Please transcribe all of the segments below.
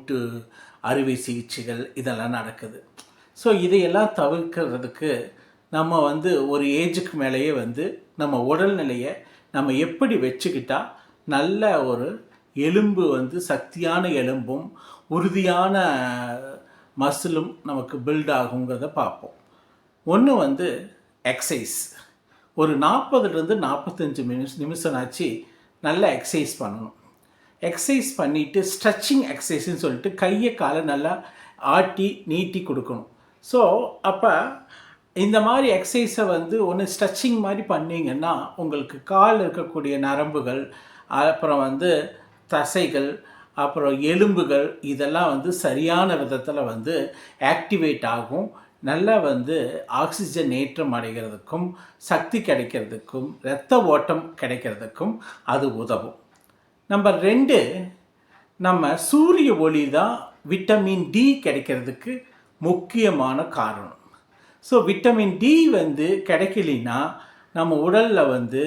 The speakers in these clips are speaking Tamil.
மூட்டு அறுவை சிகிச்சைகள் இதெல்லாம் நடக்குது. ஸோ இதையெல்லாம் தவிர்க்கிறதுக்கு நம்ம வந்து ஒரு ஏஜுக்கு மேலேயே வந்து நம்ம உடல்நிலையை நம்ம எப்படி வச்சுக்கிட்டா நல்ல ஒரு எலும்பு வந்து சக்தியான எலும்பும் உறுதியான மசிலும் நமக்கு பில்ட் ஆகுங்கிறத பார்ப்போம். ஒன்று வந்து எக்ஸசைஸ். ஒரு 40லேருந்து 45 நிமிஷம் ஆச்சு நல்ல எக்ஸசைஸ் பண்ணணும். எக்ஸசைஸ் பண்ணிவிட்டு ஸ்ட்ரெச்சிங் எக்ஸசைஸ்ன்னு சொல்லிட்டு கையை காலை நல்லா ஆட்டி நீட்டி கொடுக்கணும். ஸோ அப்போ இந்த மாதிரி எக்ஸசைஸை வந்து ஒன்று ஸ்ட்ரெச்சிங் மாதிரி பண்ணிங்கன்னா உங்களுக்கு கால் இருக்கக்கூடிய நரம்புகள், அப்புறம் வந்து தசைகள், அப்புறம் எலும்புகள் இதெல்லாம் வந்து சரியான விதத்தில் வந்து ஆக்டிவேட் ஆகும். நல்லா வந்து ஆக்சிஜன் ஏற்றம் அடைகிறதுக்கும் சக்தி கிடைக்கிறதுக்கும் இரத்த ஓட்டம் கிடைக்கிறதுக்கும் அது உதவும். நம்பர் 2, நம்ம சூரிய ஒளி தான் விட்டமின் டி கிடைக்கிறதுக்கு முக்கியமான காரணம். ஸோ விட்டமின் டி வந்து கிடைக்கலினா நம்ம உடலில் வந்து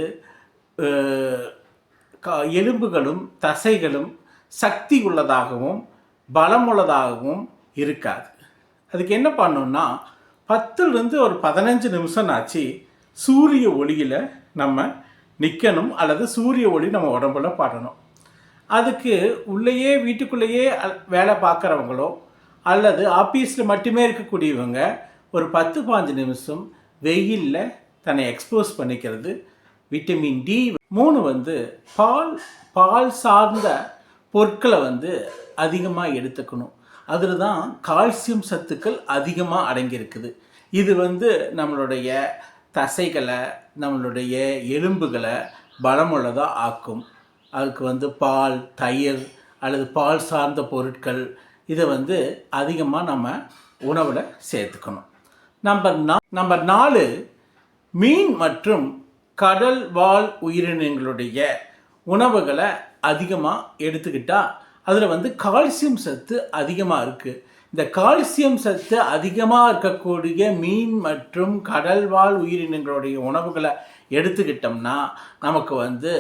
எலும்புகளும் தசைகளும் சக்தி உள்ளதாகவும் பலமுள்ளதாகவும் இருக்காது. அதுக்கு என்ன பண்ணணும்னா 10லேருந்து ஒரு 15 நிமிஷம் ஆச்சு சூரிய ஒளியில் நம்ம நிற்கணும், அல்லது சூரிய ஒளி நம்ம உடம்புல படணும். அதுக்கு உள்ளேயே வீட்டுக்குள்ளேயே வேலை பார்க்குறவங்களோ அல்லது ஆஃபீஸில் மட்டுமே இருக்கக்கூடியவங்க ஒரு 10-15 நிமிஷம் வெயிலில் தன்னை எக்ஸ்போஸ் பண்ணிக்கிறது விட்டமின் டி. 3 வந்து பால் சார்ந்த பொருட்களை வந்து அதிகமாக எடுத்துக்கணும். அதில் தான் கால்சியம் சத்துக்கள் அதிகமாக அடங்கியிருக்குது. இது வந்து நம்மளுடைய தசைகளை, நம்மளுடைய எலும்புகளை பலமுள்ளதாக ஆக்கும். அதுக்கு வந்து பால், தயிர் அல்லது பால் சார்ந்த பொருட்கள் இதை வந்து அதிகமாக நம்ம உணவில் சேர்த்துக்கணும். நம்பர் 4, மீன் மற்றும் கடல் வாழ் உயிரினங்களுடைய உணவுகளை அதிகமாக எடுத்துக்கிட்டால் அதில் வந்து கால்சியம் சத்து அதிகமாக இருக்குது. இந்த கால்சியம் சத்து அதிகமாக இருக்கக்கூடிய மீன் மற்றும் கடல் வாழ் உயிரினங்களுடைய உணவுகளை எடுத்துக்கிட்டோம்னா நமக்கு வந்து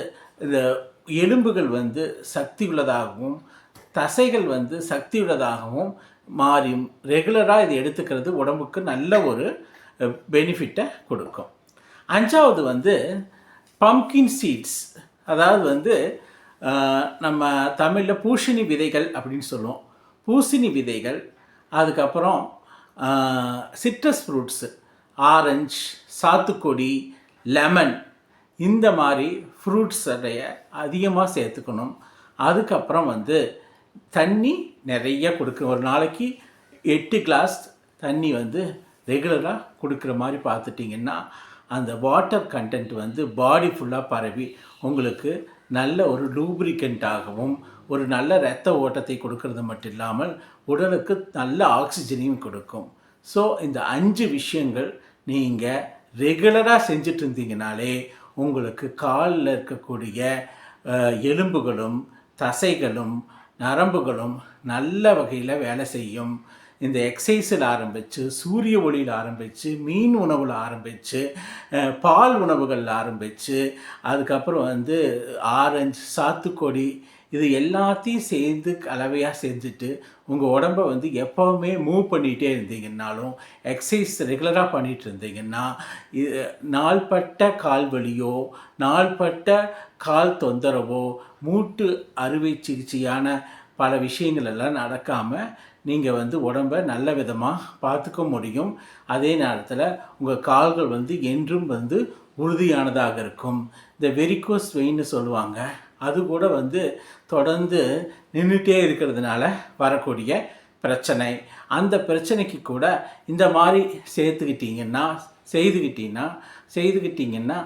இந்த எலும்புகள் வந்து சக்தி உள்ளதாகவும் தசைகள் வந்து சக்தி உள்ளதாகவும் மாறியும் ரெகுலராக இதை எடுத்துக்கிறது உடம்புக்கு நல்ல ஒரு பெனிஃபிட்டை கொடுக்கும். 5வது வந்து பம்கின் சீட்ஸ், அதாவது வந்து நம்ம தமிழில் பூசணி விதைகள் அப்படின்னு சொல்லுவோம். பூசணி விதைகள், அதுக்கப்புறம் சிட்ரஸ் ஃப்ரூட்ஸு, ஆரஞ்சு, சாத்துக்குடி, லெமன், இந்த மாதிரி ஃப்ரூட்ஸுடைய அதிகமாக சேர்த்துக்கணும். அதுக்கப்புறம் வந்து தண்ணி நிறைய கொடுக்கணும். ஒரு நாளைக்கு 8 கிளாஸ் தண்ணி வந்து ரெகுலராக கொடுக்குற மாதிரி பார்த்துட்டிங்கன்னா அந்த வாட்டர் கண்டென்ட் வந்து பாடி ஃபுல்லாக பரவி உங்களுக்கு நல்ல ஒரு லூப்ரிகண்ட்டாகவும் ஒரு நல்ல இரத்த ஓட்டத்தை கொடுக்கறது மட்டும் இல்லாமல் உடலுக்கு நல்ல ஆக்சிஜனையும் கொடுக்கும். ஸோ இந்த 5 விஷயங்கள் நீங்கள் ரெகுலராக செஞ்சுட்டு இருந்தீங்கனாலே உங்களுக்கு காலில் இருக்கக்கூடிய எலும்புகளும் தசைகளும் நரம்புகளும் நல்ல வகையில் வேலை செய்யும். இந்த எக்ஸசைஸில் ஆரம்பித்து, சூரிய ஒளியில் ஆரம்பித்து, மீன் உணவில் ஆரம்பித்து, பால் உணவுகளில் ஆரம்பித்து, அதுக்கப்புறம் வந்து ஆரஞ்சு, சாத்துக்கொடி, இது எல்லாத்தையும் சேர்ந்து கலவையாக செஞ்சுட்டு உங்கள் உடம்பை வந்து எப்போவுமே மூவ் பண்ணிகிட்டே இருந்தீங்கன்னாலும் எக்ஸசைஸ் ரெகுலராக பண்ணிகிட்டு இருந்தீங்கன்னா நாள்பட்ட கால் வலியோ நாள்பட்ட கால் தொந்தரவோ மூட்டு அறுவை சிகிச்சையான பல விஷயங்கள் எல்லாம் நடக்காமல் நீங்கள் வந்து உடம்பை நல்ல விதமாக பார்த்துக்க முடியும். அதே நேரத்தில் உங்கள் கால்கள் வந்து என்றும் வந்து உறுதியானதாக இருக்கும். இந்த வெரிகோஸ் வெயின்னு சொல்லுவாங்க, அது கூட வந்து தொடர்ந்து நின்றுட்டே இருக்கிறதுனால வரக்கூடிய பிரச்சனை. அந்த பிரச்சனைக்கு கூட இந்த மாதிரி செய்துக்கிட்டிங்கன்னா